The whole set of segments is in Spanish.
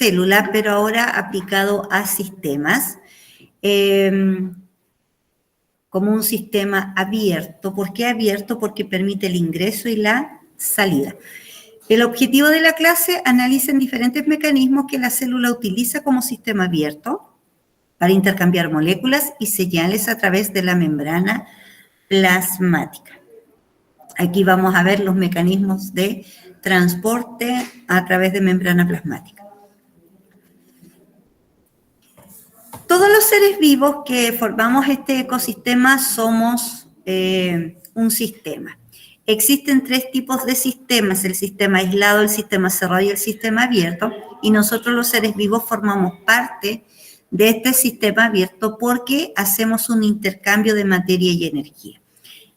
célula, pero ahora aplicado a sistemas, como un sistema abierto. ¿Por qué abierto? Porque permite el ingreso y la salida. El objetivo de la clase analiza en diferentes mecanismos que la célula utiliza como sistema abierto para intercambiar moléculas y señales a través de la membrana plasmática. Aquí vamos a ver los mecanismos de transporte a través de membrana plasmática. Todos los seres vivos que formamos este ecosistema somos un sistema. Existen 3 tipos de sistemas, el sistema aislado, el sistema cerrado y el sistema abierto, y nosotros los seres vivos formamos parte de este sistema abierto porque hacemos un intercambio de materia y energía.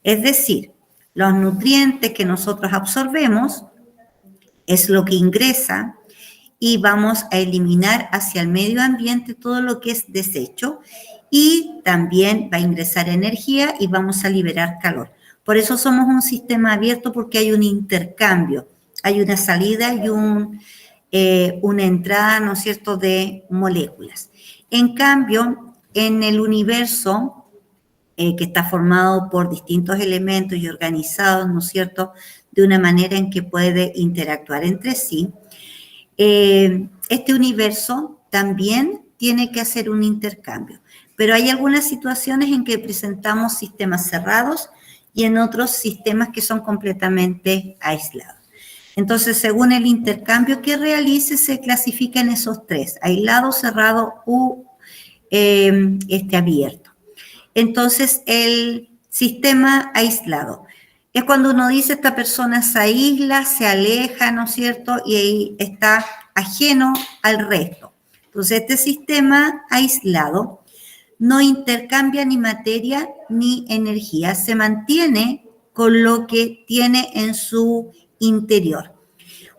Es decir, los nutrientes que nosotros absorbemos es lo que ingresa y vamos a eliminar hacia el medio ambiente todo lo que es desecho y también va a ingresar energía y vamos a liberar calor. Por eso somos un sistema abierto, porque hay un intercambio, hay una salida y una entrada, ¿no es cierto?, de moléculas. En cambio, en el universo, que está formado por distintos elementos y organizados, ¿no es cierto?, de una manera en que puede interactuar entre sí, este universo también tiene que hacer un intercambio, pero hay algunas situaciones en que presentamos sistemas cerrados y en otros sistemas que son completamente aislados. Entonces, según el intercambio que realice, se clasifican esos 3, aislado, cerrado u abierto. Entonces, el sistema aislado es cuando uno dice esta persona se aísla, se aleja, ¿no es cierto?, y ahí está ajeno al resto. Entonces, este sistema aislado no intercambia ni materia ni energía, se mantiene con lo que tiene en su interior.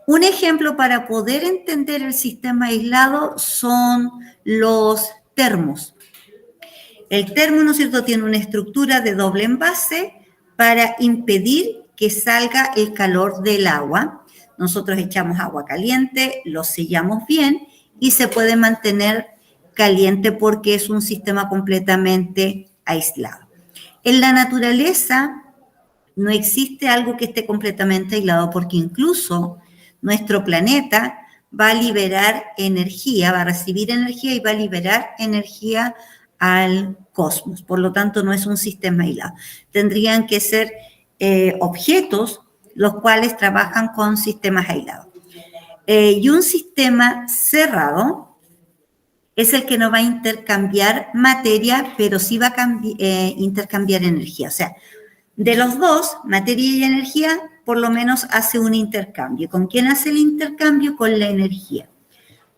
Un ejemplo para poder entender el sistema aislado son los termos. El termo, ¿no es cierto?, tiene una estructura de doble envase para impedir que salga el calor del agua. Nosotros echamos agua caliente, lo sellamos bien y se puede mantener caliente porque es un sistema completamente aislado. En la naturaleza no existe algo que esté completamente aislado, porque incluso nuestro planeta va a liberar energía, va a recibir energía y va a liberar energía al cosmos. Por lo tanto, no es un sistema aislado. Tendrían que ser objetos los cuales trabajan con sistemas aislados. Y un sistema cerrado es el que no va a intercambiar materia, pero sí va a intercambiar energía. O sea, de los dos, materia y energía, por lo menos hace un intercambio. ¿Con quién hace el intercambio? Con la energía.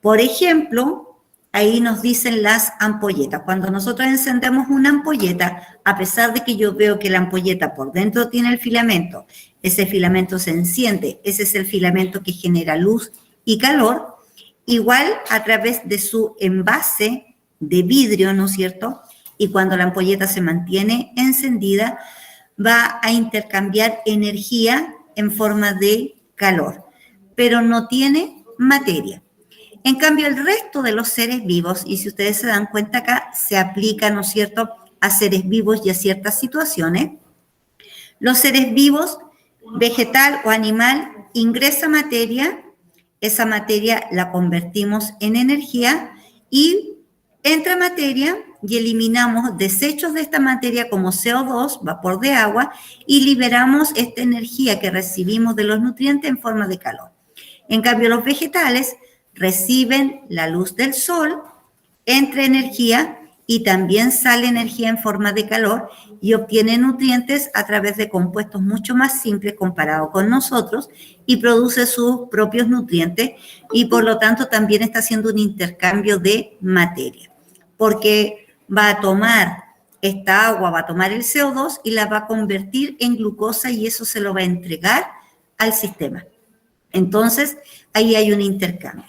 Por ejemplo, ahí nos dicen las ampolletas. Cuando nosotros encendemos una ampolleta, a pesar de que yo veo que la ampolleta por dentro tiene el filamento, ese filamento se enciende, ese es el filamento que genera luz y calor, igual a través de su envase de vidrio, ¿no es cierto? Y cuando la ampolleta se mantiene encendida, va a intercambiar energía en forma de calor, pero no tiene materia. En cambio, el resto de los seres vivos, y si ustedes se dan cuenta acá, se aplica, ¿no es cierto?, a seres vivos y a ciertas situaciones. Los seres vivos, vegetal o animal, ingresa materia, esa materia la convertimos en energía y entra materia y eliminamos desechos de esta materia como CO2, vapor de agua, y liberamos esta energía que recibimos de los nutrientes en forma de calor. En cambio, los vegetales reciben la luz del sol, entra energía y también sale energía en forma de calor y obtiene nutrientes a través de compuestos mucho más simples comparado con nosotros y produce sus propios nutrientes y por lo tanto también está haciendo un intercambio de materia, porque va a tomar esta agua, va a tomar el CO2 y la va a convertir en glucosa y eso se lo va a entregar al sistema. Entonces, ahí hay un intercambio.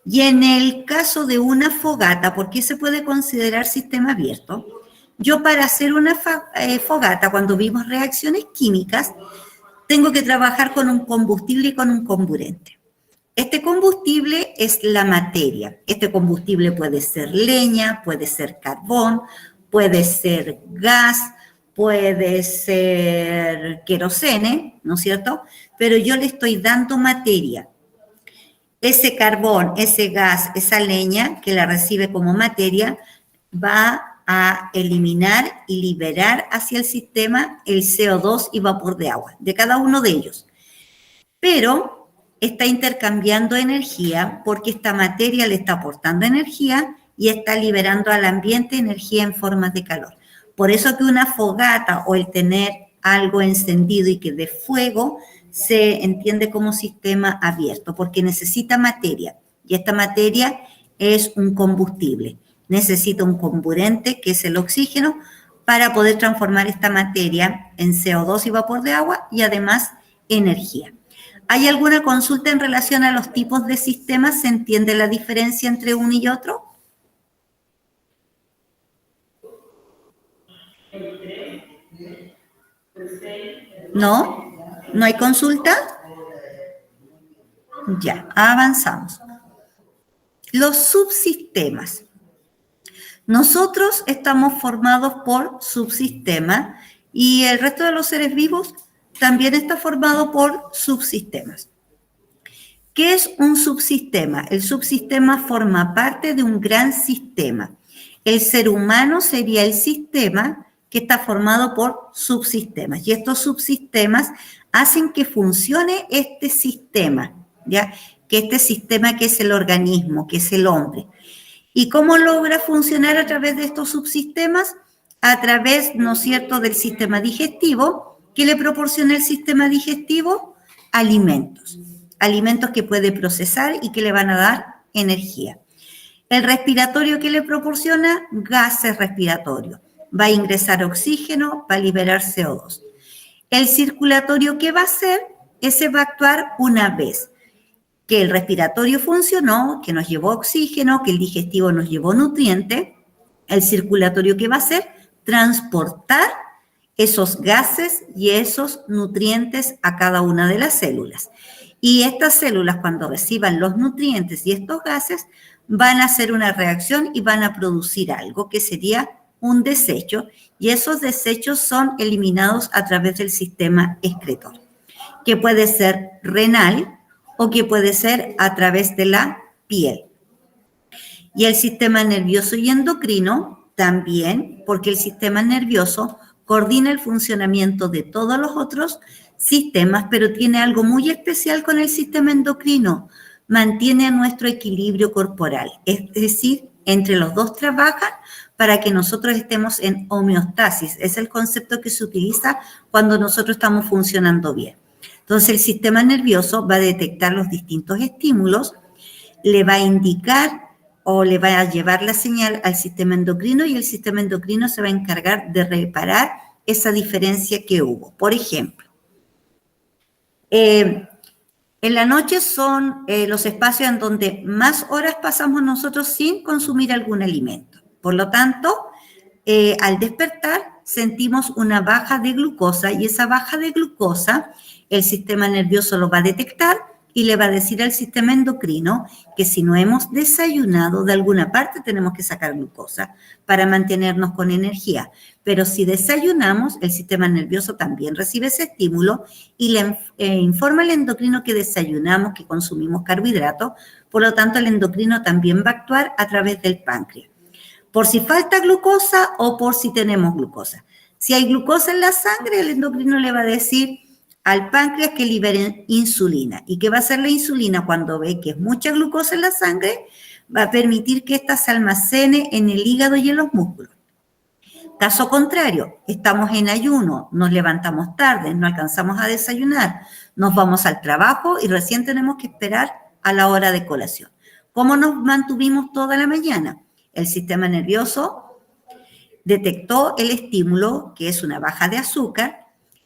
Y en el caso de una fogata, ¿por qué se puede considerar sistema abierto? Yo para hacer una fogata, cuando vimos reacciones químicas, tengo que trabajar con un combustible y con un comburente. Este combustible es la materia. Este combustible puede ser leña, puede ser carbón, puede ser gas, puede ser querosene, ¿no es cierto? Pero yo le estoy dando materia. Ese carbón, ese gas, esa leña que la recibe como materia, va a eliminar y liberar hacia el sistema el CO2 y vapor de agua, de cada uno de ellos. Pero está intercambiando energía porque esta materia le está aportando energía y está liberando al ambiente energía en forma de calor. Por eso que una fogata o el tener algo encendido y que dé fuego se entiende como sistema abierto, porque necesita materia, y esta materia es un combustible. Necesita un comburente, que es el oxígeno, para poder transformar esta materia en CO2 y vapor de agua, y además energía. ¿Hay alguna consulta en relación a los tipos de sistemas? ¿Se entiende la diferencia entre uno y otro? ¿No? ¿No hay consulta? Ya, avanzamos. Los subsistemas. Nosotros estamos formados por subsistemas y el resto de los seres vivos también está formado por subsistemas. ¿Qué es un subsistema? El subsistema forma parte de un gran sistema. El ser humano sería el sistema que está formado por subsistemas. Y estos subsistemas hacen que funcione este sistema, ¿ya? Que este sistema que es el organismo, que es el hombre. ¿Y cómo logra funcionar a través de estos subsistemas? A través, ¿no es cierto?, del sistema digestivo. ¿Qué le proporciona el sistema digestivo? Alimentos. Alimentos que puede procesar y que le van a dar energía. El respiratorio, ¿qué le proporciona? Gases respiratorios. Va a ingresar oxígeno, va a liberar CO2. El circulatorio, ¿qué va a hacer? Ese va a actuar una vez que el respiratorio funcionó, que nos llevó oxígeno, que el digestivo nos llevó nutrientes. El circulatorio, ¿qué va a hacer? Transportar esos gases y esos nutrientes a cada una de las células. Y estas células, cuando reciban los nutrientes y estos gases, van a hacer una reacción y van a producir algo que sería un desecho, y esos desechos son eliminados a través del sistema excretor, que puede ser renal o que puede ser a través de la piel. Y el sistema nervioso y endocrino también, porque el sistema nervioso coordina el funcionamiento de todos los otros sistemas, pero tiene algo muy especial con el sistema endocrino: mantiene nuestro equilibrio corporal, es decir, entre los dos trabajan para que nosotros estemos en homeostasis. Es el concepto que se utiliza cuando nosotros estamos funcionando bien. Entonces, el sistema nervioso va a detectar los distintos estímulos, le va a indicar o le va a llevar la señal al sistema endocrino, y el sistema endocrino se va a encargar de reparar esa diferencia que hubo. Por ejemplo, en la noche son los espacios en donde más horas pasamos nosotros sin consumir algún alimento. Por lo tanto, al despertar sentimos una baja de glucosa, y esa baja de glucosa el sistema nervioso lo va a detectar y le va a decir al sistema endocrino que si no hemos desayunado, de alguna parte tenemos que sacar glucosa para mantenernos con energía. Pero si desayunamos, el sistema nervioso también recibe ese estímulo y le informa al endocrino que desayunamos, que consumimos carbohidratos. Por lo tanto, el endocrino también va a actuar a través del páncreas, por si falta glucosa o por si tenemos glucosa. Si hay glucosa en la sangre, el endocrino le va a decir al páncreas que libere insulina. ¿Y qué va a hacer la insulina cuando ve que es mucha glucosa en la sangre? Va a permitir que ésta se almacene en el hígado y en los músculos. Caso contrario, estamos en ayuno, nos levantamos tarde, no alcanzamos a desayunar, nos vamos al trabajo y recién tenemos que esperar a la hora de colación. ¿Cómo nos mantuvimos toda la mañana? El sistema nervioso detectó el estímulo, que es una baja de azúcar,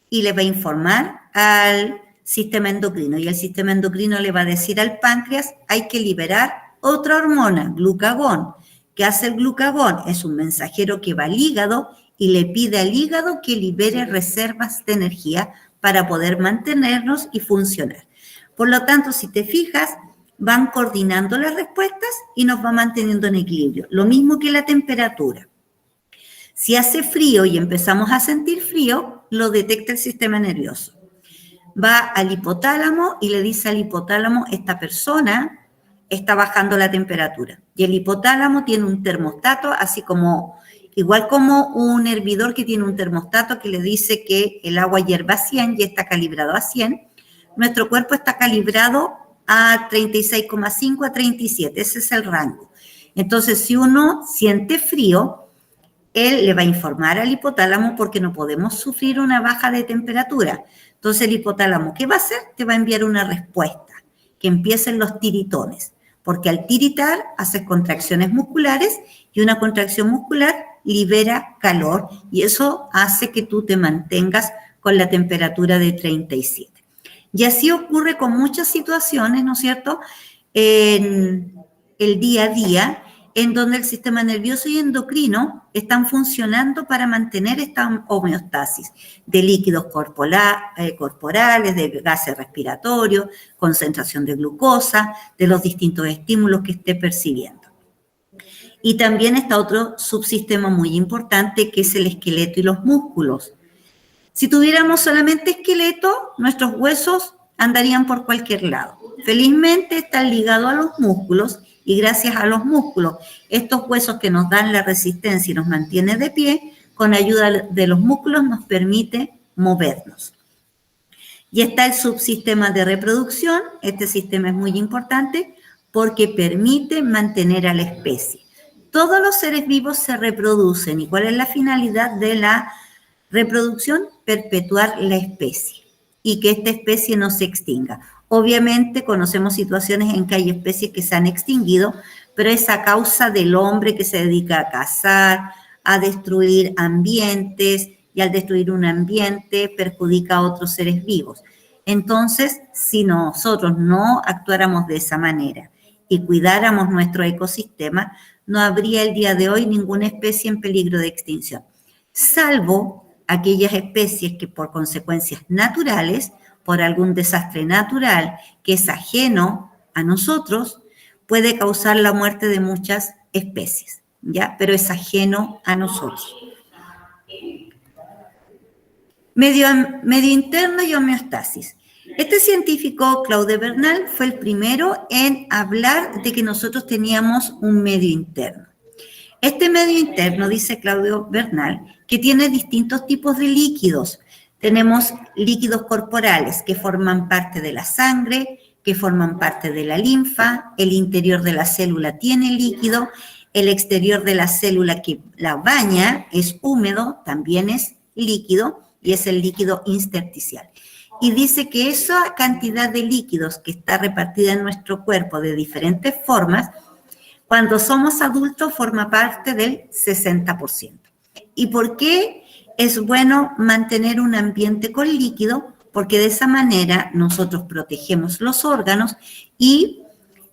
y le va a informar al sistema endocrino. Y el sistema endocrino le va a decir al páncreas, hay que liberar otra hormona, glucagón. ¿Qué hace el glucagón? Es un mensajero que va al hígado y le pide al hígado que libere reservas de energía para poder mantenernos y funcionar. Por lo tanto, si te fijas, van coordinando las respuestas y nos va manteniendo en equilibrio. Lo mismo que la temperatura. Si hace frío y empezamos a sentir frío, lo detecta el sistema nervioso. Va al hipotálamo y le dice al hipotálamo, esta persona está bajando la temperatura. Y el hipotálamo tiene un termostato, así como, igual como un hervidor que tiene un termostato que le dice que el agua hierve a 100 y está calibrado a 100. Nuestro cuerpo está calibrado a 36,5 a 37, ese es el rango. Entonces, si uno siente frío, él le va a informar al hipotálamo porque no podemos sufrir una baja de temperatura. Entonces, el hipotálamo, ¿qué va a hacer? Te va a enviar una respuesta, que empiecen los tiritones, porque al tiritar haces contracciones musculares y una contracción muscular libera calor y eso hace que tú te mantengas con la temperatura de 37. Y así ocurre con muchas situaciones, ¿no es cierto?, en el día a día, en donde el sistema nervioso y endocrino están funcionando para mantener esta homeostasis de líquidos corporales, de gases respiratorios, concentración de glucosa, de los distintos estímulos que esté percibiendo. Y también está otro subsistema muy importante que es el esqueleto y los músculos. Si tuviéramos solamente esqueleto, nuestros huesos andarían por cualquier lado. Felizmente están ligados a los músculos y gracias a los músculos, estos huesos que nos dan la resistencia y nos mantienen de pie, con ayuda de los músculos nos permite movernos. Y está el subsistema de reproducción. Este sistema es muy importante porque permite mantener a la especie. Todos los seres vivos se reproducen. ¿Y cuál es la finalidad de la reproducción? Perpetuar la especie y que esta especie no se extinga. Obviamente conocemos situaciones en que hay especies que se han extinguido, pero es a causa del hombre que se dedica a cazar, a destruir ambientes, y al destruir un ambiente perjudica a otros seres vivos. Entonces, si nosotros no actuáramos de esa manera y cuidáramos nuestro ecosistema, no habría el día de hoy ninguna especie en peligro de extinción, salvo aquellas especies que por consecuencias naturales, por algún desastre natural que es ajeno a nosotros, puede causar la muerte de muchas especies, ¿ya? Pero es ajeno a nosotros. Medio interno y homeostasis. Este científico, Claude Bernal, fue el primero en hablar de que nosotros teníamos un medio interno. Este medio interno, dice Claudio Bernal, que tiene distintos tipos de líquidos. Tenemos líquidos corporales que forman parte de la sangre, que forman parte de la linfa, el interior de la célula tiene líquido, el exterior de la célula que la baña es húmedo, también es líquido, y es el líquido intersticial. Y dice que esa cantidad de líquidos que está repartida en nuestro cuerpo de diferentes formas, cuando somos adultos forma parte del 60%. ¿Y por qué es bueno mantener un ambiente con líquido? Porque de esa manera nosotros protegemos los órganos y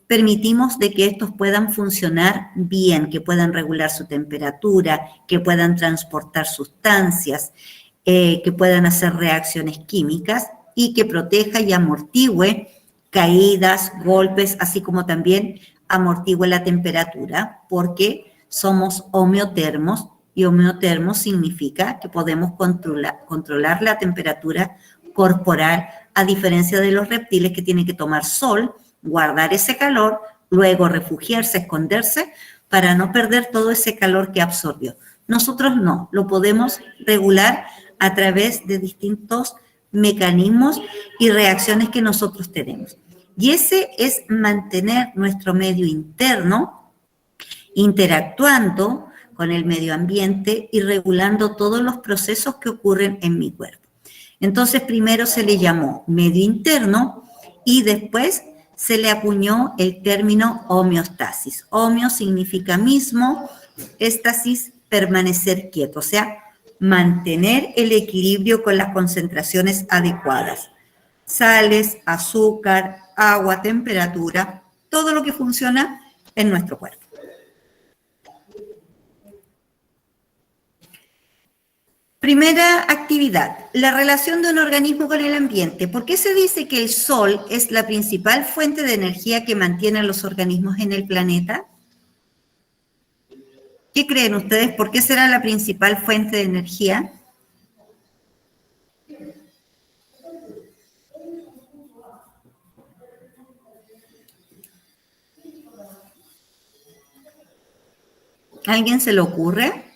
permitimos de que estos puedan funcionar bien, que puedan regular su temperatura, que puedan transportar sustancias, que puedan hacer reacciones químicas y que proteja y amortigüe caídas, golpes, así como también amortigüe la temperatura, porque somos homeotermos y homeotermos significa que podemos controlar la temperatura corporal, a diferencia de los reptiles que tienen que tomar sol, guardar ese calor, luego refugiarse, esconderse, para no perder todo ese calor que absorbió. Nosotros no, lo podemos regular a través de distintos mecanismos y reacciones que nosotros tenemos. Y ese es mantener nuestro medio interno interactuando con el medio ambiente y regulando todos los procesos que ocurren en mi cuerpo. Entonces, primero se le llamó medio interno y después se le acuñó el término homeostasis. Homeo significa mismo, éstasis, permanecer quieto, o sea, mantener el equilibrio con las concentraciones adecuadas. Sales, azúcar, agua, temperatura, todo lo que funciona en nuestro cuerpo. Primera actividad, la relación de un organismo con el ambiente. ¿Por qué se dice que el Sol es la principal fuente de energía que mantiene a los organismos en el planeta? ¿Qué creen ustedes? ¿Por qué será la principal fuente de energía? ¿A alguien se le ocurre?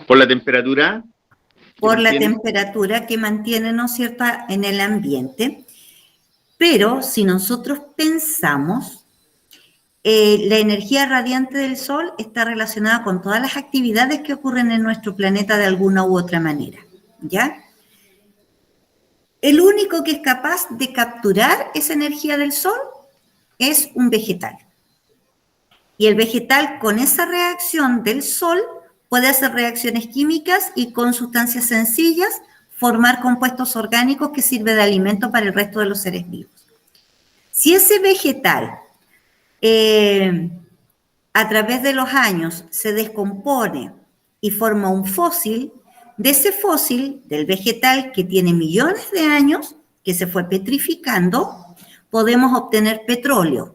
¿Por la temperatura? Por la temperatura que mantiene, ¿no es cierto?, en el ambiente. Pero si nosotros pensamos, la energía radiante del Sol está relacionada con todas las actividades que ocurren en nuestro planeta de alguna u otra manera, ¿ya? El único que es capaz de capturar esa energía del Sol es un vegetal. Y el vegetal, con esa reacción del Sol, puede hacer reacciones químicas y con sustancias sencillas formar compuestos orgánicos que sirven de alimento para el resto de los seres vivos. Si ese vegetal, a través de los años, se descompone y forma un fósil, de ese fósil, del vegetal que tiene millones de años, que se fue petrificando, podemos obtener petróleo.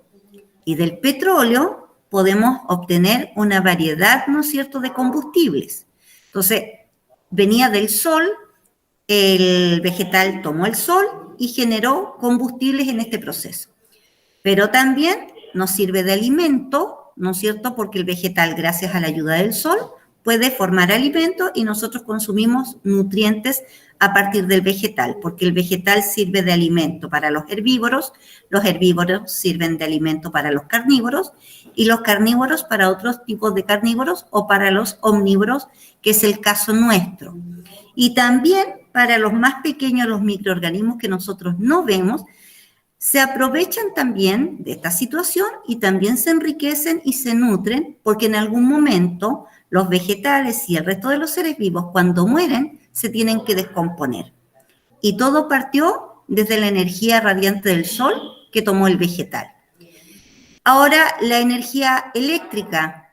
Y del petróleo podemos obtener una variedad, ¿no es cierto?, de combustibles. Entonces, venía del Sol, el vegetal tomó el Sol y generó combustibles en este proceso. Pero también nos sirve de alimento, ¿no es cierto?, porque el vegetal, gracias a la ayuda del Sol, puede formar alimento y nosotros consumimos nutrientes a partir del vegetal, porque el vegetal sirve de alimento para los herbívoros sirven de alimento para los carnívoros y los carnívoros para otros tipos de carnívoros o para los omnívoros, que es el caso nuestro. Y también para los más pequeños, los microorganismos que nosotros no vemos, se aprovechan también de esta situación y también se enriquecen y se nutren porque en algún momento los vegetales y el resto de los seres vivos, cuando mueren, se tienen que descomponer. Y todo partió desde la energía radiante del Sol que tomó el vegetal. Ahora, la energía eléctrica,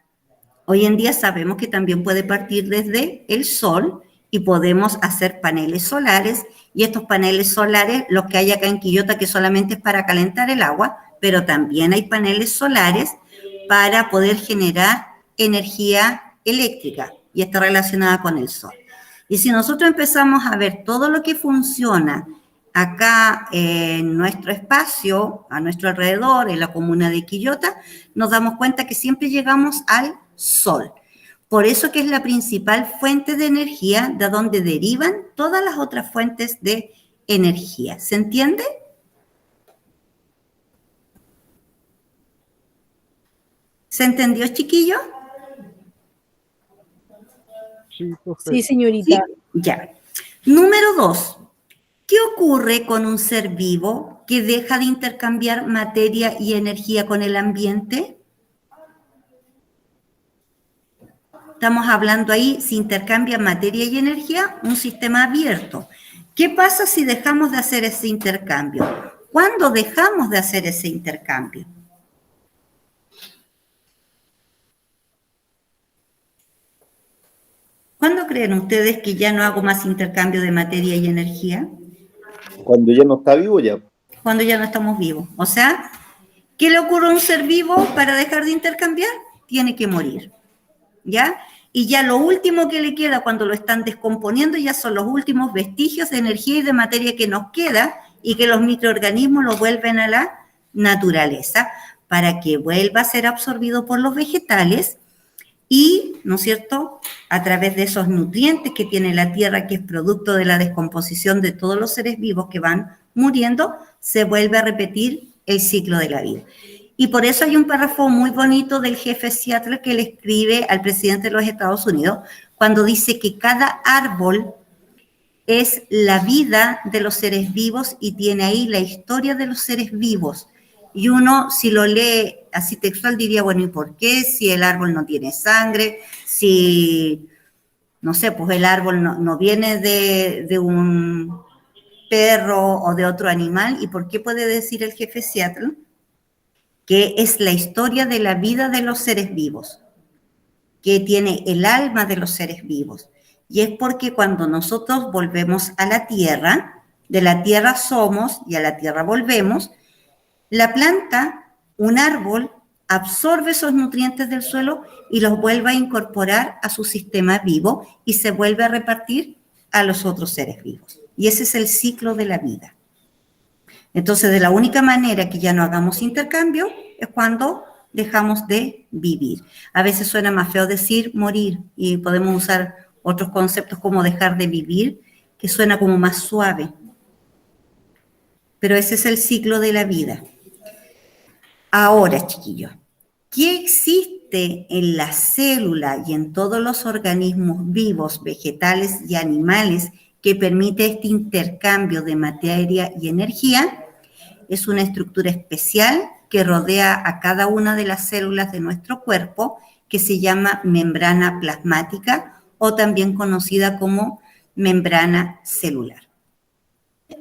hoy en día sabemos que también puede partir desde el Sol y podemos hacer paneles solares, y estos paneles solares, los que hay acá en Quillota, que solamente es para calentar el agua, pero también hay paneles solares para poder generar energía eléctrica y está relacionada con el Sol. Y si nosotros empezamos a ver todo lo que funciona acá en nuestro espacio, a nuestro alrededor, en la comuna de Quillota, nos damos cuenta que siempre llegamos al Sol. Por eso que es la principal fuente de energía de donde derivan todas las otras fuentes de energía. ¿Se entiende? ¿Se entendió, chiquillo? Sí, señorita. Sí, ya. Número 2. ¿Qué ocurre con un ser vivo que deja de intercambiar materia y energía con el ambiente? Estamos hablando ahí, si intercambia materia y energía, un sistema abierto. ¿Qué pasa si dejamos de hacer ese intercambio? ¿Cuándo dejamos de hacer ese intercambio? ¿Cuándo creen ustedes que ya no hago más intercambio de materia y energía? Cuando ya no está vivo ya. Cuando ya no estamos vivos. O sea, ¿qué le ocurre a un ser vivo para dejar de intercambiar? Tiene que morir, ¿ya? Y ya lo último que le queda cuando lo están descomponiendo ya son los últimos vestigios de energía y de materia que nos queda y que los microorganismos lo vuelven a la naturaleza para que vuelva a ser absorbido por los vegetales y, ¿no es cierto?, a través de esos nutrientes que tiene la tierra, que es producto de la descomposición de todos los seres vivos que van muriendo, se vuelve a repetir el ciclo de la vida. Y por eso hay un párrafo muy bonito del jefe Seattle que le escribe al presidente de los Estados Unidos cuando dice que cada árbol es la vida de los seres vivos y tiene ahí la historia de los seres vivos. Y uno, si lo lee así textual, diría, bueno, ¿y por qué? Si el árbol no tiene sangre, si, no sé, pues el árbol no viene de un perro o de otro animal, ¿y por qué puede decir el jefe Seattle que es la historia de la vida de los seres vivos? que tiene el alma de los seres vivos. Y es porque cuando nosotros volvemos a la tierra, de la tierra somos y a la tierra volvemos, la planta, un árbol, absorbe esos nutrientes del suelo y los vuelve a incorporar a su sistema vivo y se vuelve a repartir a los otros seres vivos. Y ese es el ciclo de la vida. Entonces, de la única manera que ya no hagamos intercambio es cuando dejamos de vivir. A veces suena más feo decir morir y podemos usar otros conceptos como dejar de vivir, que suena como más suave. Pero ese es el ciclo de la vida. Ahora, chiquillos, ¿qué existe en la célula y en todos los organismos vivos, vegetales y animales que permite este intercambio de materia y energía? Es una estructura especial que rodea a cada una de las células de nuestro cuerpo, que se llama membrana plasmática o también conocida como membrana celular.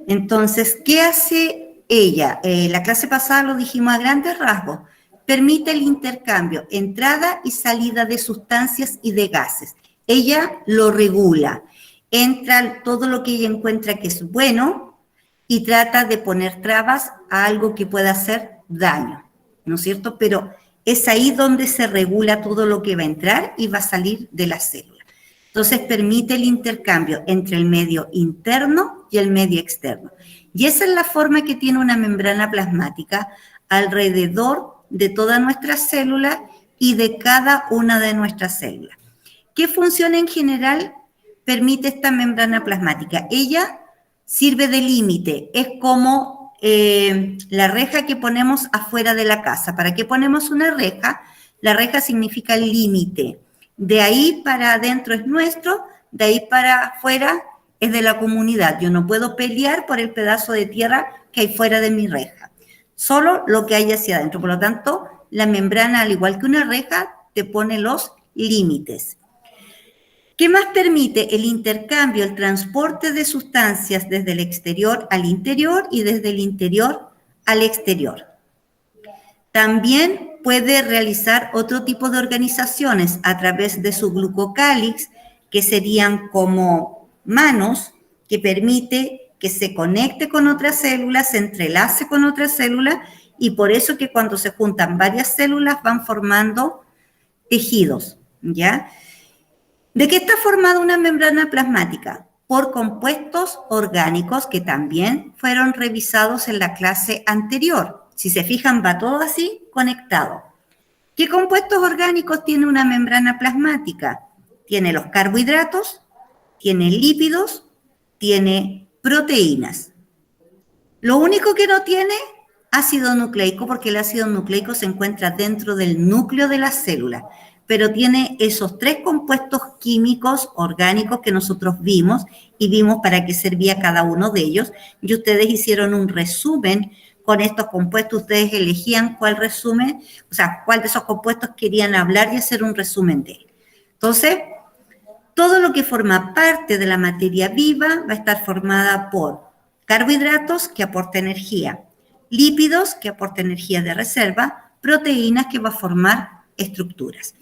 Entonces, ¿qué hace ella? La clase pasada lo dijimos a grandes rasgos. Permite el intercambio, entrada y salida de sustancias y de gases. Ella lo regula. Entra todo lo que ella encuentra que es bueno y trata de poner trabas a algo que pueda hacer daño, ¿no es cierto? Pero es ahí donde se regula todo lo que va a entrar y va a salir de la célula. Entonces, permite el intercambio entre el medio interno y el medio externo. Y esa es la forma que tiene una membrana plasmática alrededor de todas nuestras células y de cada una de nuestras células. ¿Qué función en general permite esta membrana plasmática? Ella sirve de límite, es como la reja que ponemos afuera de la casa. ¿Para qué ponemos una reja? La reja significa el límite. De ahí para adentro es nuestro, de ahí para afuera es de la comunidad. Yo no puedo pelear por el pedazo de tierra que hay fuera de mi reja, solo lo que hay hacia adentro. Por lo tanto, la membrana, al igual que una reja, te pone los límites. ¿Qué más permite? El intercambio, el transporte de sustancias desde el exterior al interior y desde el interior al exterior. También puede realizar otro tipo de organizaciones a través de su glucocálix, que serían como manos, que permite que se conecte con otras células, se entrelace con otras células, y por eso que cuando se juntan varias células van formando tejidos, ¿ya? ¿De qué está formada una membrana plasmática? Por compuestos orgánicos que también fueron revisados en la clase anterior. Si se fijan, va todo así conectado. ¿Qué compuestos orgánicos tiene una membrana plasmática? Tiene los carbohidratos, tiene lípidos, tiene proteínas. Lo único que no tiene, ácido nucleico, porque el ácido nucleico se encuentra dentro del núcleo de la célula, pero tiene esos 3 compuestos químicos orgánicos que nosotros vimos y vimos para qué servía cada uno de ellos, y ustedes hicieron un resumen con estos compuestos. Ustedes elegían cuál resumen, o sea, cuál de esos compuestos querían hablar y hacer un resumen de él. Entonces, todo lo que forma parte de la materia viva va a estar formada por carbohidratos, que aporta energía, lípidos, que aporta energía de reserva, proteínas, que va a formar estructuras.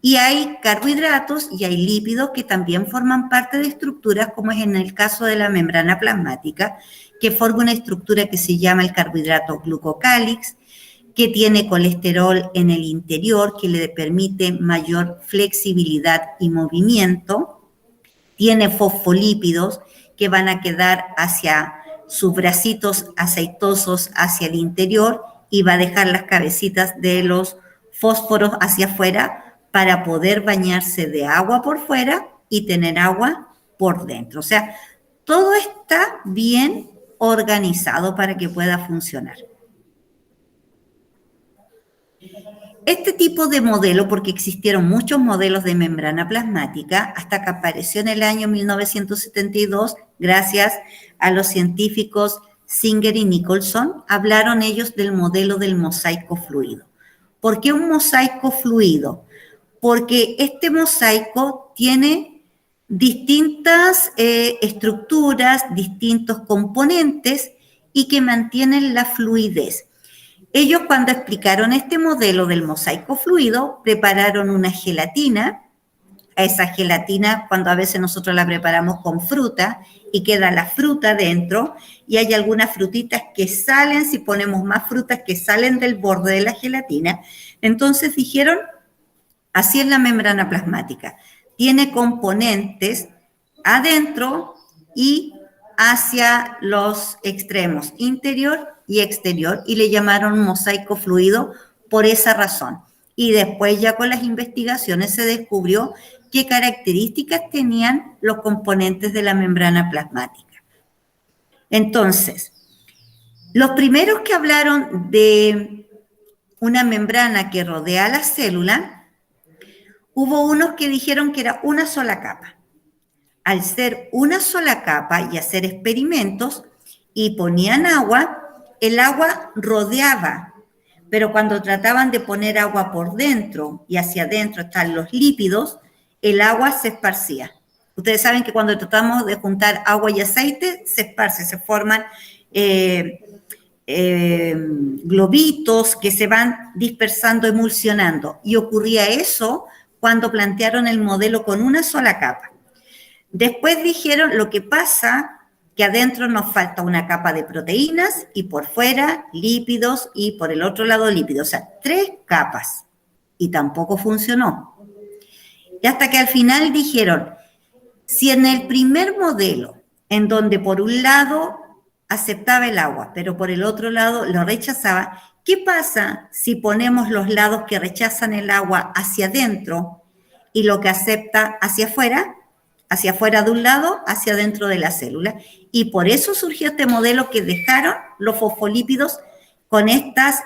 Y hay carbohidratos y hay lípidos que también forman parte de estructuras, como es en el caso de la membrana plasmática, que forma una estructura que se llama el carbohidrato glucocálix, que tiene colesterol en el interior, que le permite mayor flexibilidad y movimiento. Tiene fosfolípidos que van a quedar hacia sus bracitos aceitosos hacia el interior y va a dejar las cabecitas de los fósforos hacia afuera para poder bañarse de agua por fuera y tener agua por dentro. O sea, todo está bien organizado para que pueda funcionar. Este tipo de modelo, porque existieron muchos modelos de membrana plasmática, hasta que apareció en el año 1972, gracias a los científicos Singer y Nicholson, hablaron ellos del modelo del mosaico fluido. ¿Por qué un mosaico fluido? Porque este mosaico tiene distintas estructuras, distintos componentes y que mantienen la fluidez. Ellos, cuando explicaron este modelo del mosaico fluido, prepararon una gelatina. A esa gelatina, cuando a veces nosotros la preparamos con fruta y queda la fruta dentro, y hay algunas frutitas que salen, si ponemos más frutas que salen del borde de la gelatina. Entonces dijeron, así es la membrana plasmática. Tiene componentes adentro y hacia los extremos, interior y exterior, y le llamaron mosaico fluido por esa razón. Y después ya con las investigaciones se descubrió qué características tenían los componentes de la membrana plasmática. Entonces, los primeros que hablaron de una membrana que rodea a la célula, hubo unos que dijeron que era una sola capa. Al ser una sola capa y hacer experimentos y ponían agua, el agua rodeaba, pero cuando trataban de poner agua por dentro y hacia adentro están los lípidos, el agua se esparcía. Ustedes saben que cuando tratamos de juntar agua y aceite, se esparce, se forman globitos que se van dispersando, emulsionando. Y ocurría eso cuando plantearon el modelo con una sola capa. Después dijeron, lo que pasa que adentro nos falta una capa de proteínas y por fuera lípidos y por el otro lado lípidos. O sea, 3 capas. Y tampoco funcionó. Y hasta que al final dijeron, si en el primer modelo, en donde por un lado aceptaba el agua, pero por el otro lado lo rechazaba, ¿qué pasa si ponemos los lados que rechazan el agua hacia adentro y lo que acepta hacia afuera de un lado, hacia adentro de la célula? Y por eso surgió este modelo que dejaron los fosfolípidos con estas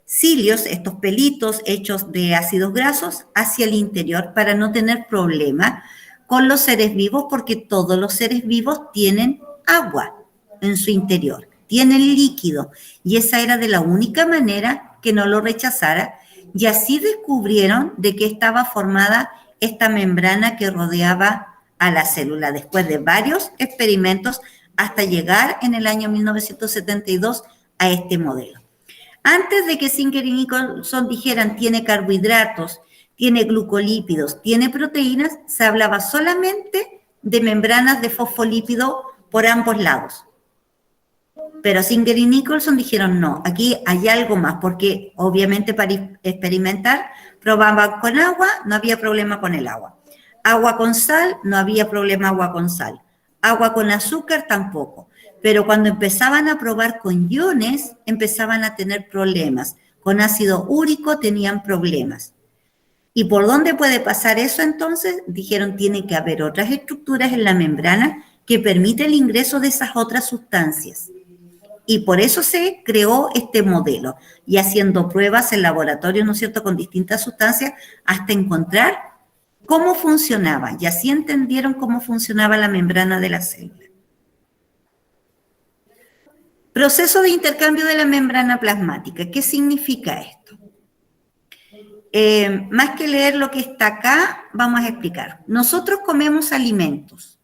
cilios, estos pelitos hechos de ácidos grasos hacia el interior para no tener problema con los seres vivos, porque todos los seres vivos tienen agua en su interior, tienen líquido, y esa era de la única manera que no lo rechazara, y así descubrieron de qué estaba formada esta membrana que rodeaba a la célula, después de varios experimentos hasta llegar en el año 1972 a este modelo. Antes de que Singer y Nicholson dijeran tiene carbohidratos, tiene glucolípidos, tiene proteínas, se hablaba solamente de membranas de fosfolípido por ambos lados. Pero Singer y Nicholson dijeron no, aquí hay algo más, porque obviamente para experimentar probaban con agua, no había problema con el agua. Agua con sal, no había problema agua con sal. Agua con azúcar tampoco. Pero cuando empezaban a probar con iones, empezaban a tener problemas. Con ácido úrico tenían problemas. ¿Y por dónde puede pasar eso entonces? Dijeron, tiene que haber otras estructuras en la membrana que permiten el ingreso de esas otras sustancias. Y por eso se creó este modelo. Y haciendo pruebas en laboratorio, ¿no es cierto?, con distintas sustancias, hasta encontrar cómo funcionaba. Y así entendieron cómo funcionaba la membrana de la célula. Proceso de intercambio de la membrana plasmática. ¿Qué significa esto? Más que leer lo que está acá, vamos a explicar. Nosotros comemos alimentos.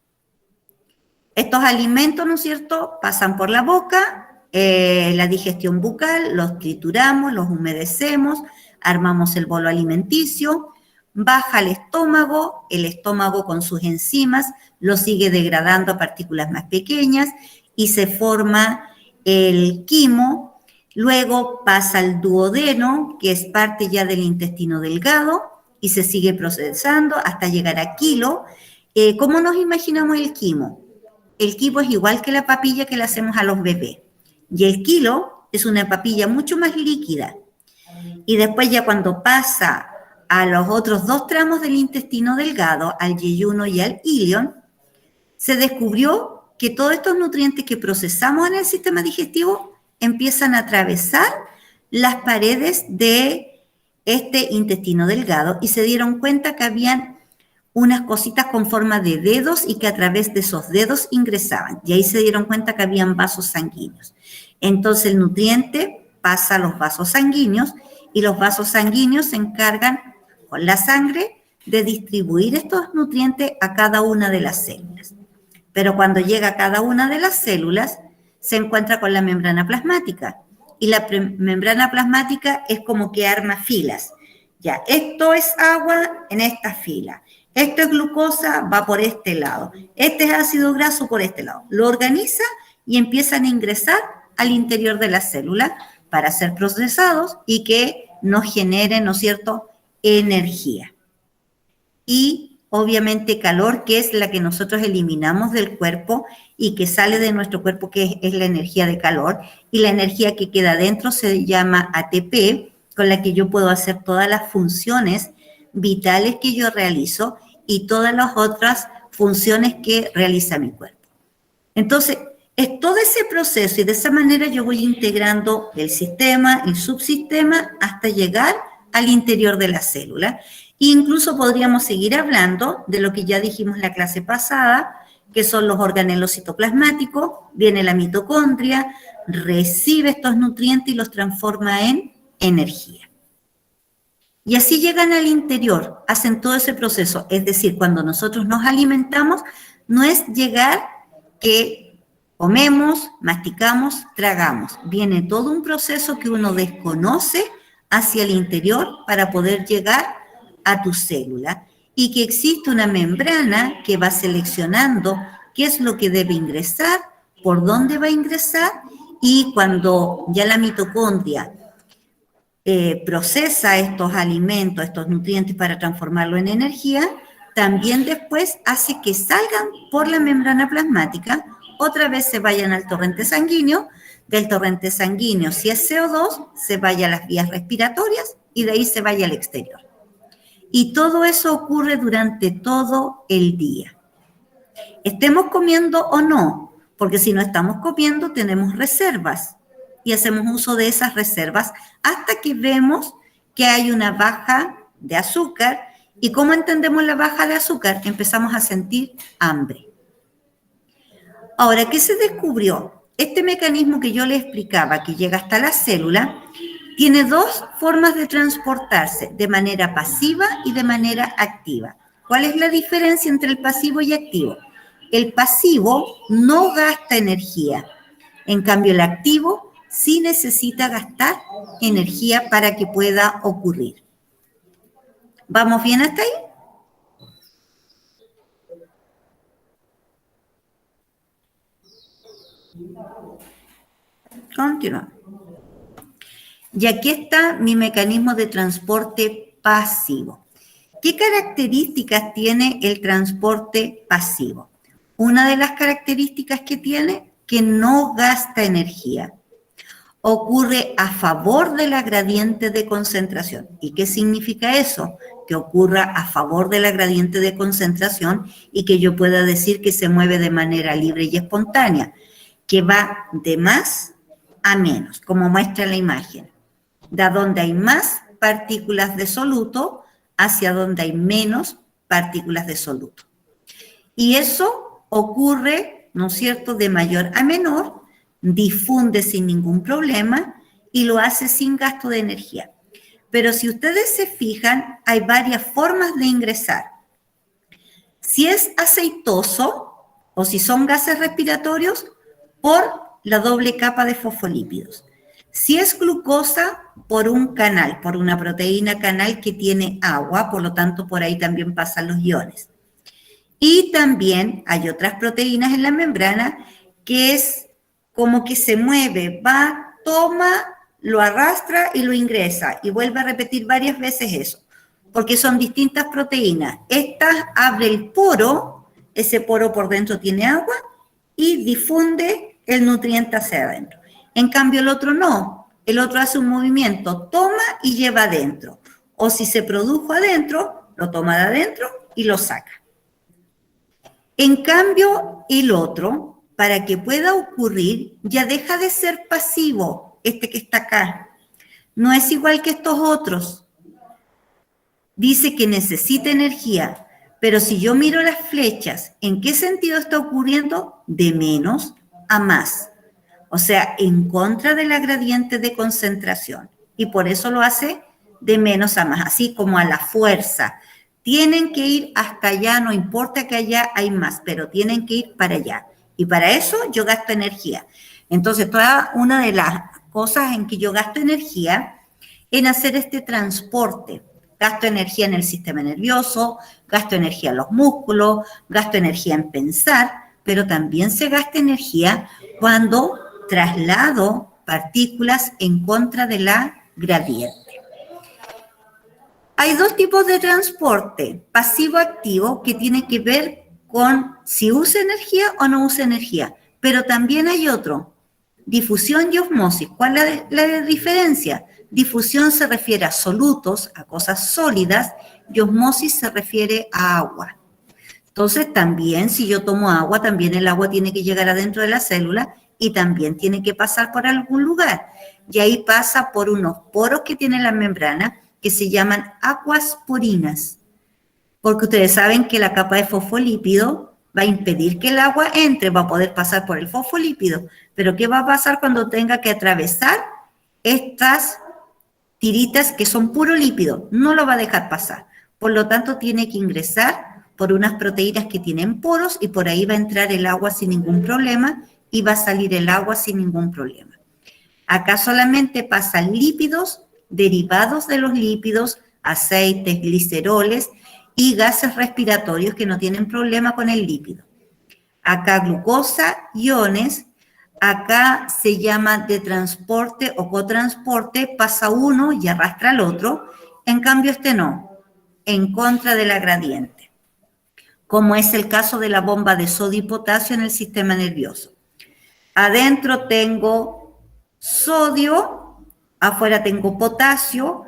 Estos alimentos, ¿no es cierto?, pasan por la boca, la digestión bucal, los trituramos, los humedecemos, armamos el bolo alimenticio, baja al estómago, el estómago con sus enzimas lo sigue degradando a partículas más pequeñas y se forma el quimo. Luego pasa al duodeno, que es parte ya del intestino delgado, y se sigue procesando hasta llegar a quilo. ¿Cómo nos imaginamos el quimo? El quimo es igual que la papilla que le hacemos a los bebés. Y el quilo es una papilla mucho más líquida. Y después ya cuando pasa a los otros 2 tramos del intestino delgado, al yeyuno y al ilion, se descubrió que todos estos nutrientes que procesamos en el sistema digestivo empiezan a atravesar las paredes de este intestino delgado y se dieron cuenta que habían unas cositas con forma de dedos y que a través de esos dedos ingresaban. Y ahí se dieron cuenta que habían vasos sanguíneos. Entonces el nutriente pasa a los vasos sanguíneos y los vasos sanguíneos se encargan con la sangre de distribuir estos nutrientes a cada una de las células. Pero cuando llega a cada una de las células, se encuentra con la membrana plasmática y la membrana plasmática es como que arma filas. Ya, esto es agua en esta fila. Esto es glucosa, va por este lado. Este es ácido graso por este lado. Lo organiza y empiezan a ingresar al interior de la célula para ser procesados y que nos generen, ¿no es cierto?, energía. Y obviamente calor, que es la que nosotros eliminamos del cuerpo y que sale de nuestro cuerpo, que es la energía de calor. Y la energía que queda dentro se llama ATP, con la que yo puedo hacer todas las funciones vitales que yo realizo y todas las otras funciones que realiza mi cuerpo. Entonces, es todo ese proceso y de esa manera yo voy integrando el sistema, el subsistema, hasta llegar al interior de la célula. E incluso podríamos seguir hablando de lo que ya dijimos en la clase pasada, que son los organelos citoplasmáticos, viene la mitocondria, recibe estos nutrientes y los transforma en energía. Y así llegan al interior, hacen todo ese proceso. Es decir, cuando nosotros nos alimentamos, no es llegar que comemos, masticamos, tragamos. Viene todo un proceso que uno desconoce hacia el interior para poder llegar a tu célula y que existe una membrana que va seleccionando qué es lo que debe ingresar, por dónde va a ingresar y cuando ya la mitocondria procesa estos alimentos, estos nutrientes para transformarlo en energía, también después hace que salgan por la membrana plasmática, otra vez se vayan al torrente sanguíneo, del torrente sanguíneo, si es CO2, se vaya a las vías respiratorias y de ahí se vaya al exterior. Y todo eso ocurre durante todo el día. Estemos comiendo o no, porque si no estamos comiendo tenemos reservas y hacemos uso de esas reservas hasta que vemos que hay una baja de azúcar. ¿Y cómo entendemos la baja de azúcar? Empezamos a sentir hambre. Ahora, ¿qué se descubrió? Este mecanismo que yo le explicaba, que llega hasta la célula, tiene dos formas de transportarse, de manera pasiva y de manera activa. ¿Cuál es la diferencia entre el pasivo y activo? El pasivo no gasta energía, en cambio el activo sí necesita gastar energía para que pueda ocurrir. ¿Vamos bien hasta ahí? Continuamos. Y aquí está mi mecanismo de transporte pasivo. ¿Qué características tiene el transporte pasivo? Una de las características que tiene, que no gasta energía. Ocurre a favor de la gradiente de concentración. ¿Y qué significa eso? Que ocurra a favor de la gradiente de concentración y que yo pueda decir que se mueve de manera libre y espontánea, que va de más a menos, como muestra la imagen. De donde hay más partículas de soluto hacia donde hay menos partículas de soluto. Y eso ocurre, ¿no es cierto?, de mayor a menor, difunde sin ningún problema y lo hace sin gasto de energía. Pero si ustedes se fijan, hay varias formas de ingresar. Si es aceitoso o si son gases respiratorios, por la doble capa de fosfolípidos. Si es glucosa, por un canal, por una proteína canal que tiene agua, por lo tanto por ahí también pasan los iones. Y también hay otras proteínas en la membrana que es como que se mueve, va, toma, lo arrastra y lo ingresa y vuelve a repetir varias veces eso, porque son distintas proteínas. Esta abre el poro, ese poro por dentro tiene agua y difunde el nutriente hacia adentro. En cambio el otro no, el otro hace un movimiento, toma y lleva adentro. O si se produjo adentro, lo toma de adentro y lo saca. En cambio el otro, para que pueda ocurrir, ya deja de ser pasivo, este que está acá. No es igual que estos otros. Dice que necesita energía, pero si yo miro las flechas, ¿en qué sentido está ocurriendo? De menos a más. O sea, en contra de la gradiente de concentración. Y por eso lo hace de menos a más, así como a la fuerza. Tienen que ir hasta allá, no importa que allá hay más, pero tienen que ir para allá. Y para eso yo gasto energía. Entonces, toda una de las cosas en que yo gasto energía en hacer este transporte. Gasto energía en el sistema nervioso, gasto energía en los músculos, gasto energía en pensar, pero también se gasta energía cuando traslado partículas en contra de la gradiente. Hay dos tipos de transporte, pasivo-activo, que tiene que ver con si usa energía o no usa energía, pero también hay otro, difusión y osmosis. ¿Cuál es la diferencia? Difusión se refiere a solutos, a cosas sólidas, y osmosis se refiere a agua. Entonces, también si yo tomo agua, también el agua tiene que llegar adentro de la célula y también tiene que pasar por algún lugar. Y ahí pasa por unos poros que tiene la membrana que se llaman aguas porinas. Porque ustedes saben que la capa de fosfolípido va a impedir que el agua entre, va a poder pasar por el fosfolípido. Pero ¿qué va a pasar cuando tenga que atravesar estas tiritas que son puro lípido? No lo va a dejar pasar. Por lo tanto, tiene que ingresar por unas proteínas que tienen poros y por ahí va a entrar el agua sin ningún problema y va a salir el agua sin ningún problema. Acá solamente pasan lípidos, derivados de los lípidos, aceites, gliceroles y gases respiratorios que no tienen problema con el lípido. Acá glucosa, iones, acá se llama de transporte o cotransporte, pasa uno y arrastra al otro, en cambio este no, en contra de la gradiente, como es el caso de la bomba de sodio y potasio en el sistema nervioso. Adentro tengo sodio, afuera tengo potasio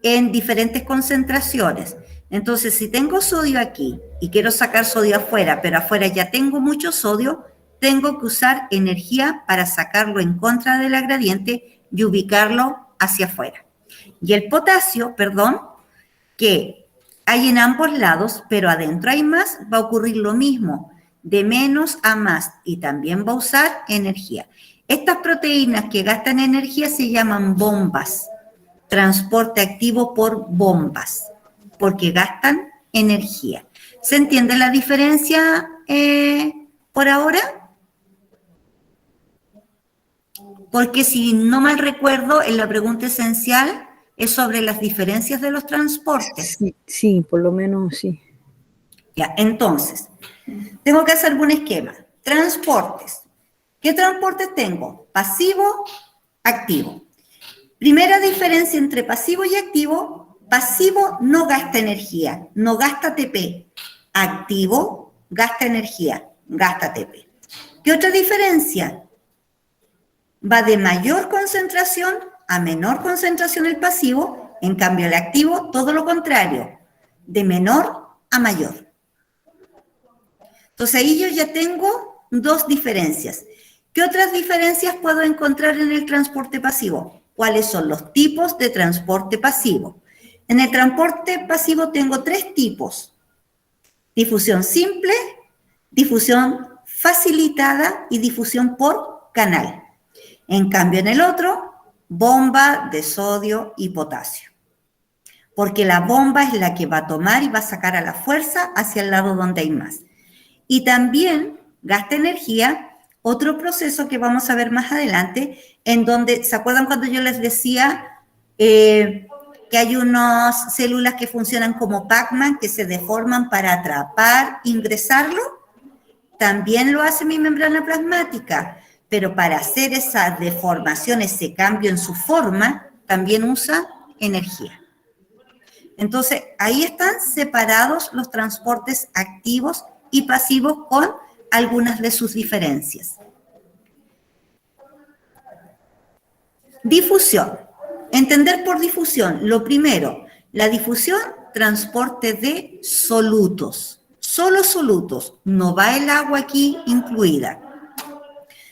en diferentes concentraciones. Entonces, si tengo sodio aquí y quiero sacar sodio afuera, pero afuera ya tengo mucho sodio, tengo que usar energía para sacarlo en contra de la gradiente y ubicarlo hacia afuera. Y el potasio, que hay en ambos lados, pero adentro hay más, va a ocurrir lo mismo, de menos a más, y también va a usar energía. Estas proteínas que gastan energía se llaman bombas, transporte activo por bombas, porque gastan energía. ¿Se entiende la diferencia por ahora? Porque si no mal recuerdo, en la pregunta esencial es sobre las diferencias de los transportes. Sí, por lo menos sí. Ya, entonces, tengo que hacer algún esquema. Transportes. ¿Qué transportes tengo? Pasivo, activo. Primera diferencia entre pasivo y activo: pasivo no gasta energía, no gasta ATP. Activo gasta energía, gasta ATP. ¿Qué otra diferencia? Va de mayor concentración a menor concentración el pasivo, en cambio el activo todo lo contrario, de menor a mayor. Entonces ahí yo ya tengo dos diferencias. ¿Qué otras diferencias puedo encontrar en el transporte pasivo? ¿Cuáles son los tipos de transporte pasivo? En el transporte pasivo tengo tres tipos: difusión simple, difusión facilitada y difusión por canal. En cambio, en el otro, bomba de sodio y potasio. Porque la bomba es la que va a tomar y va a sacar a la fuerza hacia el lado donde hay más. Y también gasta energía otro proceso que vamos a ver más adelante, en donde, ¿se acuerdan cuando yo les decía que hay unas células que funcionan como Pac-Man, que se deforman para atrapar, ingresarlo? También lo hace mi membrana plasmática, pero para hacer esa deformación, ese cambio en su forma, también usa energía. Entonces, ahí están separados los transportes activos y pasivos con algunas de sus diferencias. Difusión. Entender por difusión, lo primero, la difusión, transporte de solutos. Solo solutos, no va el agua aquí incluida.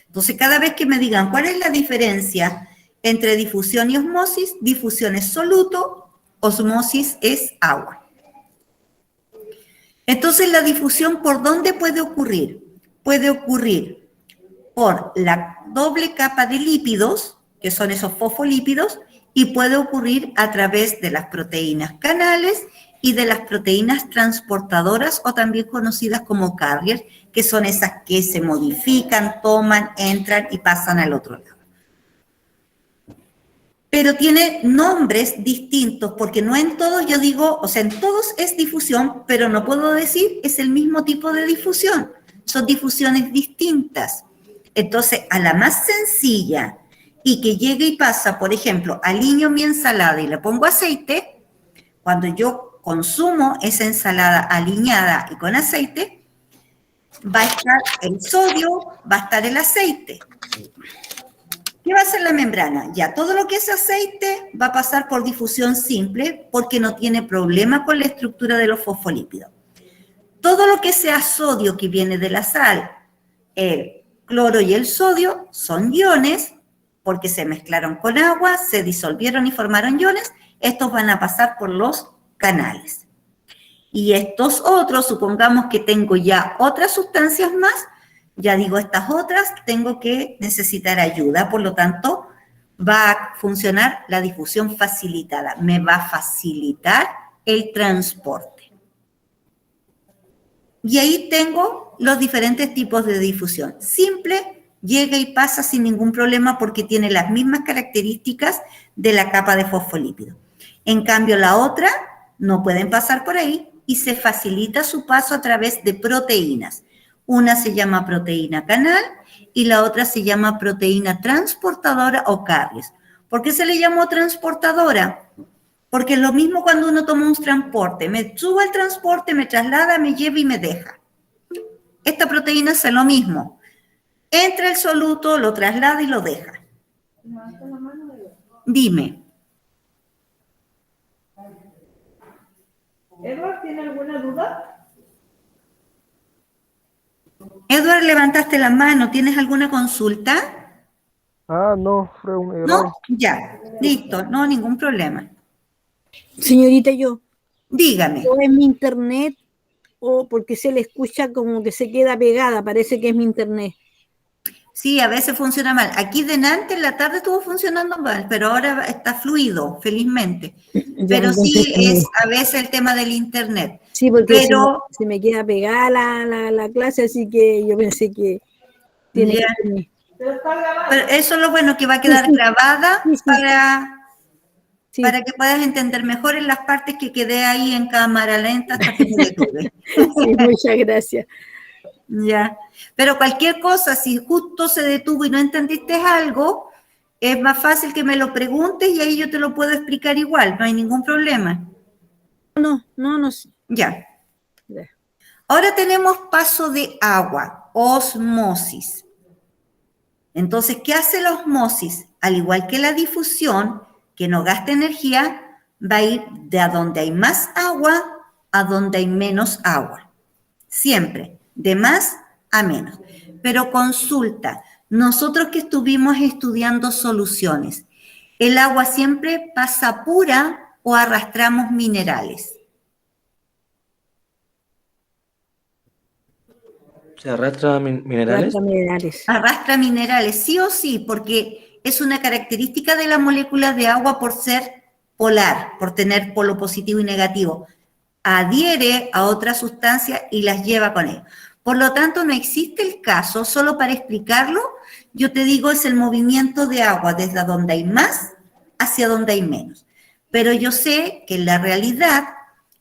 Entonces, cada vez que me digan cuál es la diferencia entre difusión y osmosis, difusión es soluto, osmosis es agua. Entonces, la difusión, ¿por dónde puede ocurrir? Puede ocurrir por la doble capa de lípidos, que son esos fosfolípidos, y puede ocurrir a través de las proteínas canales y de las proteínas transportadoras, o también conocidas como carriers, que son esas que se modifican, toman, entran y pasan al otro lado. pero tiene nombres distintos, porque no en todos yo digo, o sea, en todos es difusión, pero no puedo decir es el mismo tipo de difusión, son difusiones distintas. Entonces, a la más sencilla y que llegue y pasa, por ejemplo, alineo mi ensalada y le pongo aceite, cuando yo consumo esa ensalada aliñada y con aceite, va a estar el sodio, va a estar el aceite. ¿Qué va a hacer la membrana? Ya todo lo que es aceite va a pasar por difusión simple porque no tiene problema con la estructura de los fosfolípidos. Todo lo que sea sodio que viene de la sal, el cloro y el sodio son iones porque se mezclaron con agua, se disolvieron y formaron iones. Estos van a pasar por los canales. Y estos otros, supongamos que tengo ya otras sustancias más, ya digo, estas otras tengo que necesitar ayuda, por lo tanto, va a funcionar la difusión facilitada. Me va a facilitar el transporte. Y ahí tengo los diferentes tipos de difusión. Simple, llega y pasa sin ningún problema porque tiene las mismas características de la capa de fosfolípido. En cambio, la otra no pueden pasar por ahí y se facilita su paso a través de proteínas. Una se llama proteína canal y la otra se llama proteína transportadora o carriers. ¿Por qué se le llamó transportadora? Porque es lo mismo cuando uno toma un transporte. Me subo al transporte, me traslada, me lleva y me deja. Esta proteína hace lo mismo. Entra el soluto, lo traslada y lo deja. Dime. ¿Edward tiene alguna duda? Edward, levantaste la mano. ¿Tienes alguna consulta? No, fue un error. ¿No? Ya. Listo. No, ningún problema. Señorita, yo Dígame. en mi internet o porque se le escucha como que se queda pegada, parece que es mi internet. Sí, a veces funciona mal. Aquí delante en la tarde estuvo funcionando mal, pero ahora está fluido, felizmente. Pero sí es a veces el tema del internet. Sí, porque pero, se me queda pegada la clase, así que yo pensé que tiene que tener. Pero eso es lo bueno, que va a quedar grabada para que puedas entender mejor en las partes que quedé ahí en cámara lenta hasta que me detuve. Sí, muchas gracias. Ya. Pero cualquier cosa, si justo se detuvo y no entendiste algo, es más fácil que me lo preguntes y ahí yo te lo puedo explicar igual, no hay ningún problema. No. Ya. Ahora tenemos paso de agua, osmosis. Entonces, ¿qué hace la osmosis? Al igual que la difusión, que no gasta energía, va a ir de a donde hay más agua a donde hay menos agua. Siempre, de más a menos. Pero consulta, nosotros que estuvimos estudiando soluciones, ¿el agua siempre pasa pura o arrastramos minerales? ¿Se arrastra minerales? Arrastra minerales, sí o sí, porque es una característica de la molécula de agua por ser polar, por tener polo positivo y negativo. Adhiere a otra sustancia y las lleva con él. Por lo tanto, no existe el caso, solo para explicarlo, yo te digo, es el movimiento de agua desde donde hay más hacia donde hay menos. Pero yo sé que en la realidad,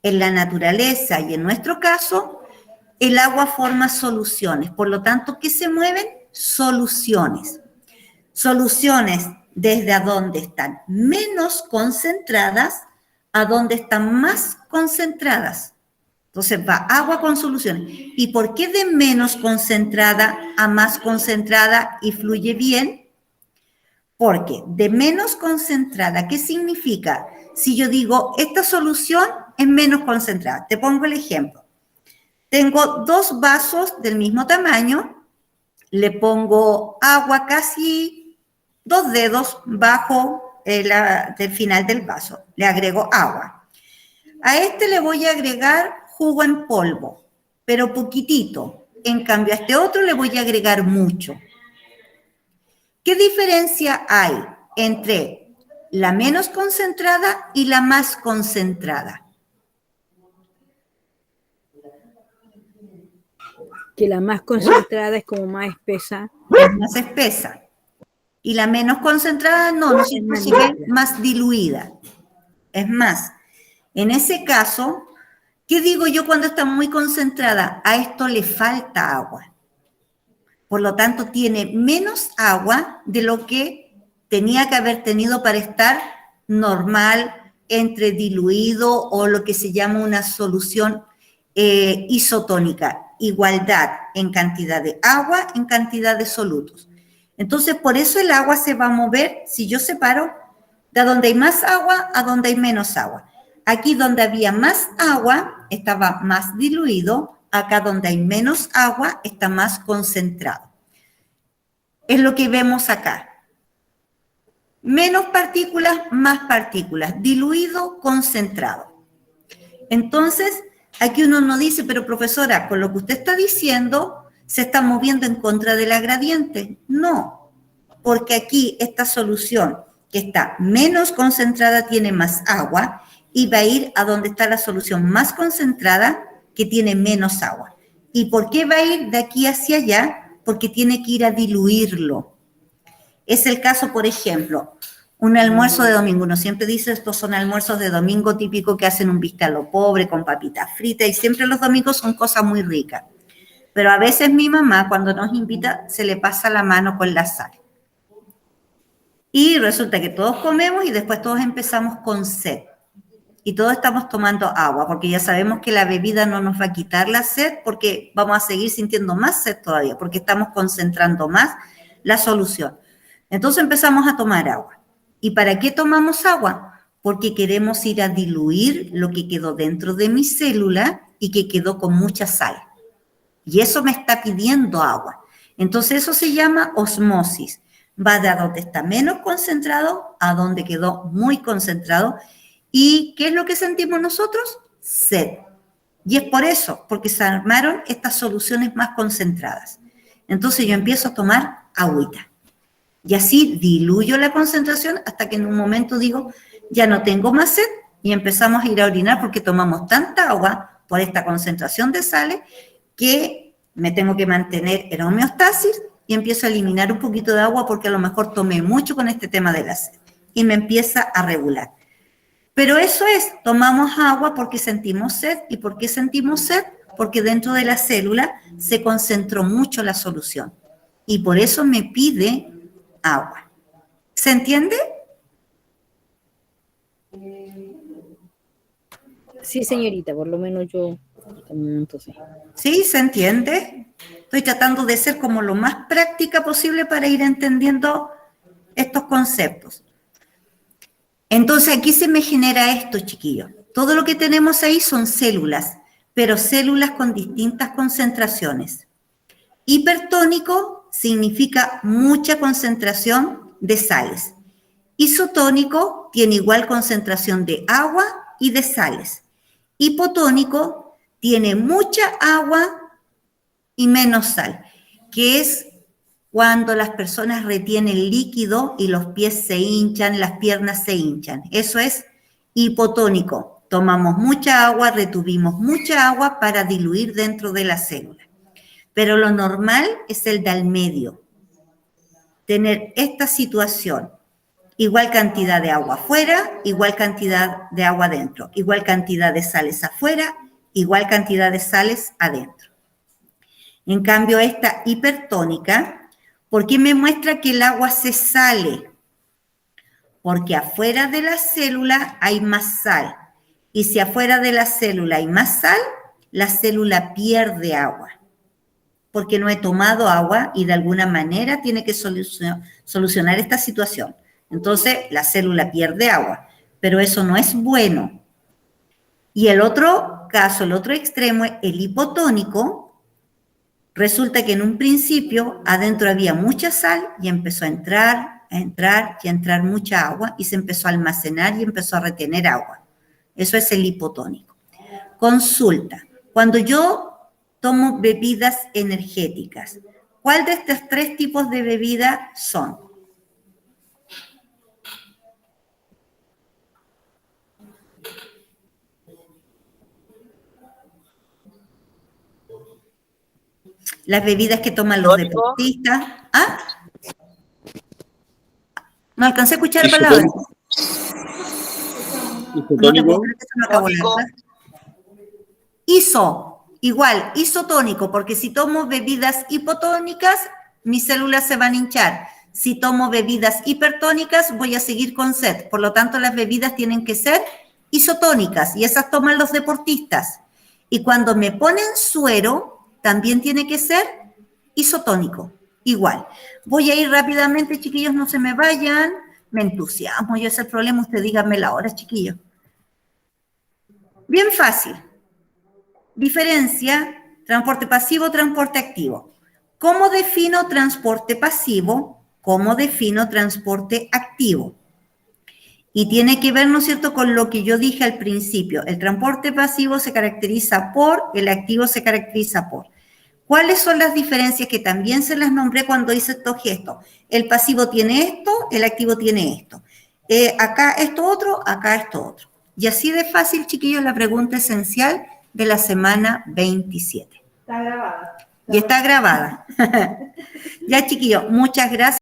en la naturaleza y en nuestro caso, el agua forma soluciones. Por lo tanto, ¿qué se mueven? Soluciones. Soluciones desde a donde están menos concentradas a donde están más concentradas. Entonces va agua con soluciones. ¿Y por qué de menos concentrada a más concentrada y fluye bien? Porque de menos concentrada, ¿qué significa? Si yo digo, esta solución es menos concentrada. Te pongo el ejemplo. Tengo 2 vasos del mismo tamaño, le pongo agua casi 2 dedos bajo del final del vaso, le agrego agua. A este le voy a agregar jugo en polvo, pero poquitito. En cambio, a este otro le voy a agregar mucho. ¿Qué diferencia hay entre la menos concentrada y la más concentrada? Que la más concentrada es como más espesa. Es más espesa. Y la menos concentrada, no, nosotros se ve más diluida. Es más, en ese caso, ¿qué digo yo cuando está muy concentrada? A esto le falta agua. Por lo tanto, tiene menos agua de lo que tenía que haber tenido para estar normal, entre diluido o lo que se llama una solución isotónica. Igualdad en cantidad de agua, en cantidad de solutos. Entonces, por eso el agua se va a mover si yo separo de donde hay más agua a donde hay menos agua. Aquí donde había más agua estaba más diluido, acá donde hay menos agua está más concentrado. Es lo que vemos acá. Menos partículas, más partículas, diluido, concentrado. Entonces, aquí uno no dice, pero profesora, con lo que usted está diciendo, se está moviendo en contra de la gradiente. No, porque aquí esta solución que está menos concentrada tiene más agua y va a ir a donde está la solución más concentrada que tiene menos agua. ¿Y por qué va a ir de aquí hacia allá? Porque tiene que ir a diluirlo. Es el caso, por ejemplo, un almuerzo de domingo. Uno siempre dice, estos son almuerzos de domingo típicos que hacen un vista a lo pobre con papitas fritas y siempre los domingos son cosas muy ricas. Pero a veces mi mamá, cuando nos invita, se le pasa la mano con la sal. Y resulta que todos comemos y después todos empezamos con sed. Y todos estamos tomando agua, porque ya sabemos que la bebida no nos va a quitar la sed, porque vamos a seguir sintiendo más sed todavía, porque estamos concentrando más la solución. Entonces empezamos a tomar agua. ¿Y para qué tomamos agua? Porque queremos ir a diluir lo que quedó dentro de mi célula y que quedó con mucha sal. Y eso me está pidiendo agua. Entonces eso se llama osmosis. Va de donde está menos concentrado a donde quedó muy concentrado. ¿Y qué es lo que sentimos nosotros? Sed. Y es por eso, porque se armaron estas soluciones más concentradas. Entonces yo empiezo a tomar agüita. Y así diluyo la concentración hasta que en un momento digo, ya no tengo más sed, y empezamos a ir a orinar porque tomamos tanta agua por esta concentración de sales que me tengo que mantener en homeostasis y empiezo a eliminar un poquito de agua porque a lo mejor tomé mucho con este tema de la sed y me empieza a regular. Pero eso es, tomamos agua porque sentimos sed. ¿Y por qué sentimos sed? Porque dentro de la célula se concentró mucho la solución y por eso me pide agua. ¿Se entiende? Sí, señorita, por lo menos yo entonces. ¿Sí? ¿Se entiende? Estoy tratando de ser como lo más práctica posible para ir entendiendo estos conceptos. Entonces aquí se me genera esto, chiquillos. Todo lo que tenemos ahí son células, pero células con distintas concentraciones. Hipertónico significa mucha concentración de sales. Isotónico tiene igual concentración de agua y de sales. Hipotónico tiene mucha agua y menos sal, que es cuando las personas retienen líquido y los pies se hinchan, las piernas se hinchan. Eso es hipotónico. Tomamos mucha agua, retuvimos mucha agua para diluir dentro de la célula. Pero lo normal es el del medio. Tener esta situación. Igual cantidad de agua afuera, igual cantidad de agua adentro. Igual cantidad de sales afuera, igual cantidad de sales adentro. En cambio, esta hipertónica, ¿por qué me muestra que el agua se sale? Porque afuera de la célula hay más sal. Y si afuera de la célula hay más sal, la célula pierde agua. Porque no he tomado agua y de alguna manera tiene que solucionar esta situación. Entonces, la célula pierde agua, pero eso no es bueno. Y el otro caso, el otro extremo, el hipotónico, resulta que en un principio adentro había mucha sal y empezó a entrar mucha agua y se empezó a almacenar y empezó a retener agua. Eso es el hipotónico. Consulta, cuando yo tomo bebidas energéticas, ¿cuál de estos tres tipos de bebida son? Las bebidas que toman los deportistas. ¿Ah? No alcancé a escuchar la palabra. No te puedo Isotónico. creer que se me acabó la verdad. Igual, isotónico, porque si tomo bebidas hipotónicas, mis células se van a hinchar. Si tomo bebidas hipertónicas, voy a seguir con sed. Por lo tanto, las bebidas tienen que ser isotónicas y esas toman los deportistas. Y cuando me ponen suero, también tiene que ser isotónico, igual. Voy a ir rápidamente, chiquillos, no se me vayan. Me entusiasmo, yo ese es el problema, usted díganme la hora, chiquillos. Bien fácil. Diferencia, transporte pasivo, transporte activo. ¿Cómo defino transporte pasivo? ¿Cómo defino transporte activo? Y tiene que ver, ¿no es cierto?, con lo que yo dije al principio. El transporte pasivo se caracteriza por, el activo se caracteriza por. ¿Cuáles son las diferencias que también se las nombré cuando hice estos gestos? El pasivo tiene esto, el activo tiene esto. Acá esto otro, acá esto otro. Y así de fácil, chiquillos, la pregunta esencial de la semana 27. Está grabada. Y está grabada. Ya, chiquillos, muchas gracias.